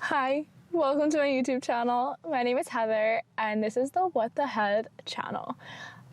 Hi, welcome to my YouTube channel. My name is Heather and this is the What the Head channel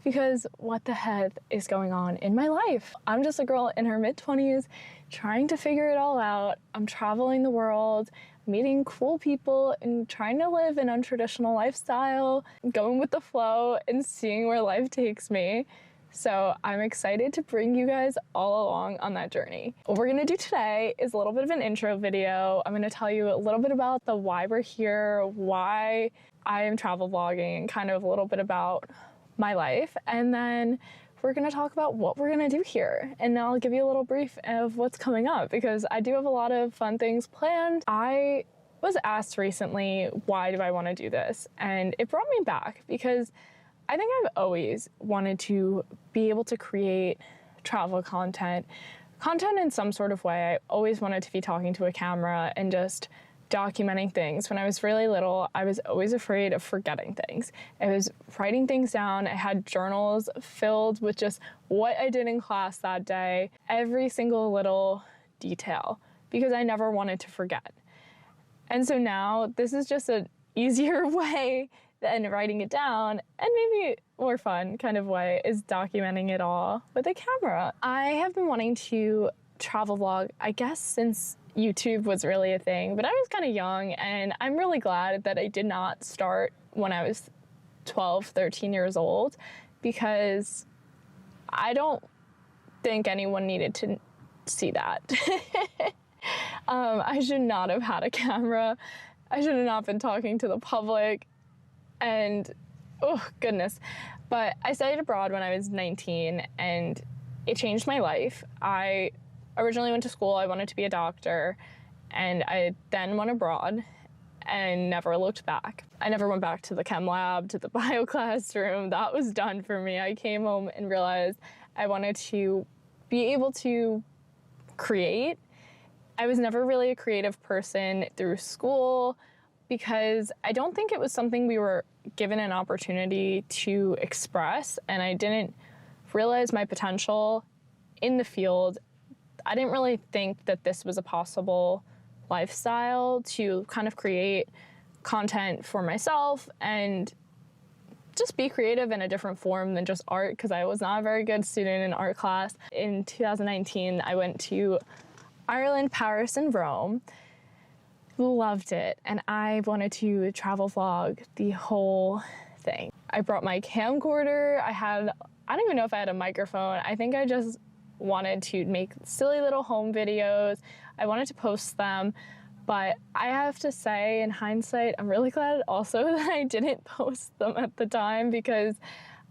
because what the heck is going on in my life? I'm just a girl in her mid-20s trying to figure it all out. I'm traveling the world, meeting cool people and trying to live an untraditional lifestyle, going with the flow and seeing where life takes me. So I'm excited to bring you guys all along on that journey. What we're gonna do today is a little bit of an intro video. I'm gonna tell you a little bit about the why we're here, why I am travel vlogging, and kind of a little bit about my life. And then we're gonna talk about what we're gonna do here. And I'll give you a little brief of what's coming up because I do have a lot of fun things planned. I was asked recently, why do I wanna do this? And it brought me back because I think I've always wanted to be able to create travel content in some sort of way. I always wanted to be talking to a camera and just documenting things. When I was really little, I was always afraid of forgetting things. I was writing things down. I had journals filled with just what I did in class that day, every single little detail, because I never wanted to forget. And so now this is just an easier way than writing it down, and maybe more fun kind of way is documenting it all with a camera. I have been wanting to travel vlog, I guess, since YouTube was really a thing, but I was kind of young, and I'm really glad that I did not start when I was 12, 13 years old, because I don't think anyone needed to see that. I should not have had a camera. I should have not been talking to the public. And oh goodness, but I studied abroad when I was 19 and it changed my life. I originally went to school, I wanted to be a doctor, and I then went abroad and never looked back. I never went back to the chem lab, to the bio classroom. That was done for me. I came home and realized I wanted to be able to create. I was never really a creative person through school, because I don't think it was something we were given an opportunity to express, and I didn't realize my potential in the field. I didn't really think that this was a possible lifestyle to kind of create content for myself and just be creative in a different form than just art, because I was not a very good student in art class. In 2019, I went to Ireland, Paris, and Rome. Loved it, and I wanted to travel vlog the whole thing. I brought my camcorder. I don't even know if I had a microphone. I think I just wanted to make silly little home videos. I wanted to post them, but I have to say, in hindsight, I'm really glad also that I didn't post them at the time, because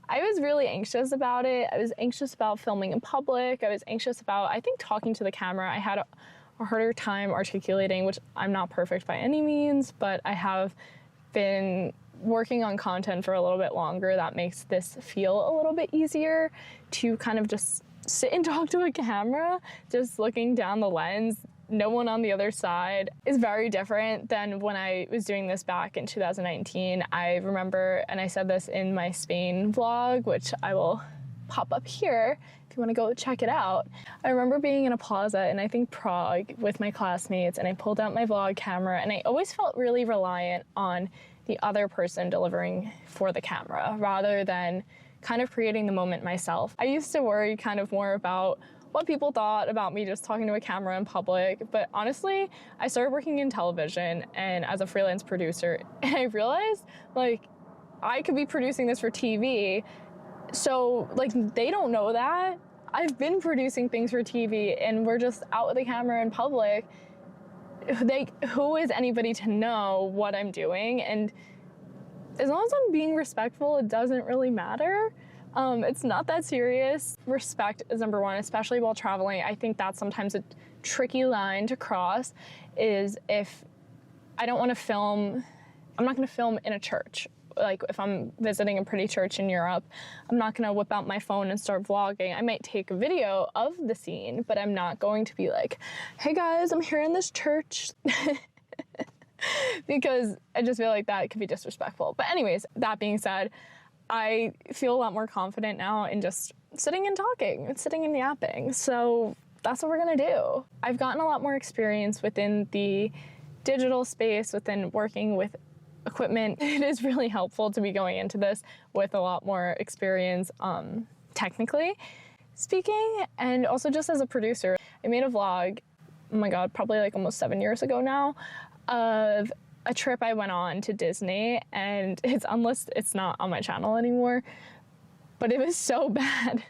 I was really anxious about it. I was anxious about filming in public. I was anxious about, I think, talking to the camera. I had a harder time articulating, which I'm not perfect by any means, but I have been working on content for a little bit longer. That makes this feel a little bit easier to kind of just sit and talk to a camera, just looking down the lens. No one on the other side is very different than when I was doing this back in 2019. I remember, and I said this in my Spain vlog, which I will pop up here if you want to go check it out. I remember being in a plaza in, I think, Prague with my classmates, and I pulled out my vlog camera, and I always felt really reliant on the other person delivering for the camera rather than kind of creating the moment myself. I used to worry kind of more about what people thought about me just talking to a camera in public, but honestly, I started working in television and as a freelance producer, and I realized, like, I could be producing this for TV. So, like, they don't know that. I've been producing things for TV and we're just out with the camera in public. Who is anybody to know what I'm doing? And as long as I'm being respectful, it doesn't really matter. It's not that serious. Respect is number one, especially while traveling. I think that's sometimes a tricky line to cross, is if I don't want to film, I'm not going to film in a church. Like, if I'm visiting a pretty church in Europe, I'm not gonna whip out my phone and start vlogging. I might take a video of the scene, but I'm not going to be like, hey guys, I'm here in this church. Because I just feel like that could be disrespectful. But anyways, that being said, I feel a lot more confident now in just sitting and talking, sitting and yapping. So that's what we're gonna do. I've gotten a lot more experience within the digital space, within working with equipment, it is really helpful to be going into this with a lot more experience, technically speaking, and also just as a producer. I made a vlog, oh my god, probably like almost 7 years ago now, of a trip I went on to Disney, and it's unlisted, it's not on my channel anymore, but it was so bad.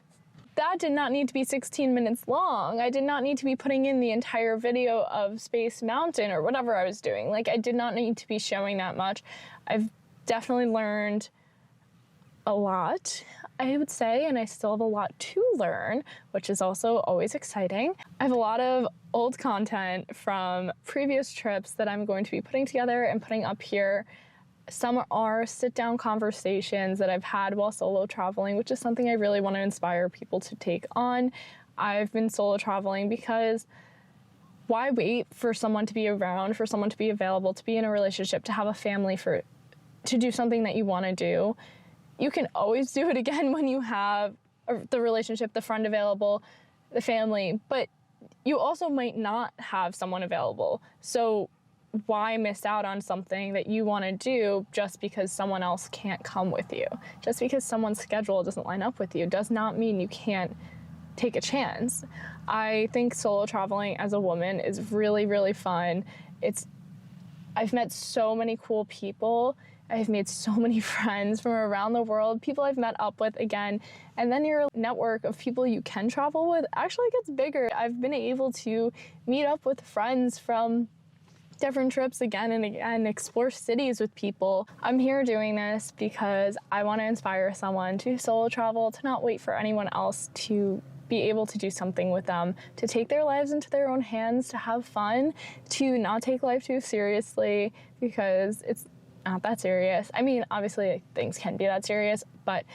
That did not need to be 16 minutes long. I did not need to be putting in the entire video of Space Mountain or whatever I was doing. Like, I did not need to be showing that much. I've definitely learned a lot, I would say, and I still have a lot to learn, which is also always exciting. I have a lot of old content from previous trips that I'm going to be putting together and putting up here. Some are sit-down conversations that I've had while solo traveling, which is something I really want to inspire people to take on. I've been solo traveling because why wait for someone to be around, for someone to be available, to be in a relationship, to have a family, to do something that you want to do? You can always do it again when you have the relationship, the friend available, the family, but you also might not have someone available. So why miss out on something that you want to do just because someone else can't come with you? Just because someone's schedule doesn't line up with you does not mean you can't take a chance. I think solo traveling as a woman is really, really fun. I've met so many cool people. I've made so many friends from around the world, people I've met up with again, and then your network of people you can travel with actually gets bigger. I've been able to meet up with friends from different trips again and again, explore cities with people. I'm here doing this because I want to inspire someone to solo travel, to not wait for anyone else to be able to do something with them, to take their lives into their own hands, to have fun, to not take life too seriously, because it's not that serious. I mean, obviously things can be that serious, but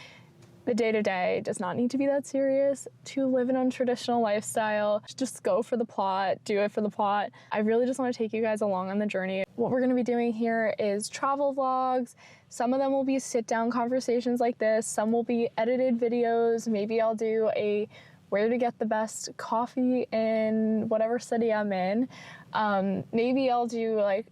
the day-to-day does not need to be that serious. To live an untraditional lifestyle, just go for the plot, do it for the plot. I really just want to take you guys along on the journey. What we're going to be doing here is travel vlogs. Some of them will be sit-down conversations like this. Some will be edited videos. Maybe I'll do a where to get the best coffee in whatever city I'm in. Maybe I'll do like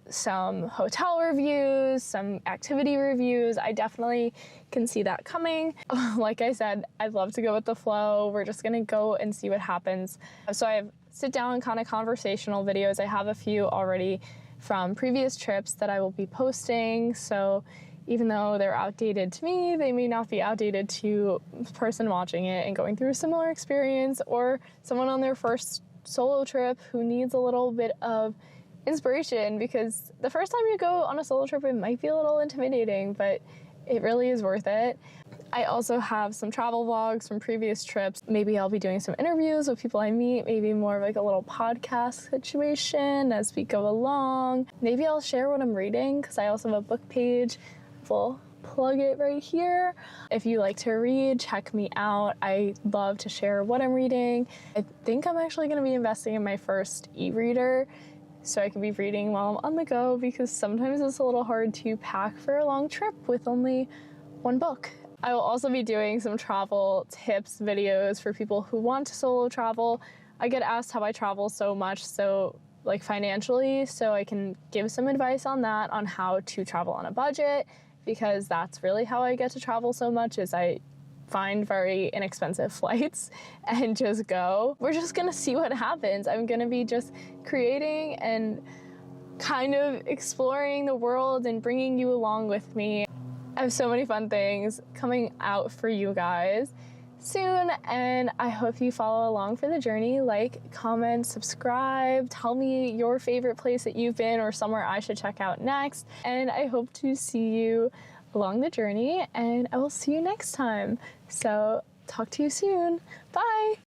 some hotel reviews, some activity reviews. I definitely can see that coming. Like I said, I'd love to go with the flow. We're just gonna go and see what happens. So I have sit down kind of conversational videos. I have a few already from previous trips that I will be posting. So even though they're outdated to me, they may not be outdated to the person watching it and going through a similar experience, or someone on their first solo trip who needs a little bit of inspiration, because the first time you go on a solo trip, it might be a little intimidating, but it really is worth it. I also have some travel vlogs from previous trips. Maybe I'll be doing some interviews with people I meet, maybe more of like a little podcast situation as we go along. Maybe I'll share what I'm reading, because I also have a book page. We'll plug it right here. If you like to read, check me out. I love to share what I'm reading. I think I'm actually going to be investing in my first e-reader, so I can be reading while I'm on the go, because sometimes it's a little hard to pack for a long trip with only one book. I will also be doing some travel tips videos for people who want to solo travel. I get asked how I travel so much, so like financially, so I can give some advice on that, on how to travel on a budget, because that's really how I get to travel so much, is I find very inexpensive flights and just go. We're just gonna see what happens. I'm gonna be just creating and kind of exploring the world and bringing you along with me. I have so many fun things coming out for you guys soon, and I hope you follow along for the journey. Like, comment, subscribe, tell me your favorite place that you've been or somewhere I should check out next, and I hope to see you along the journey, and I will see you next time. So talk to you soon. Bye.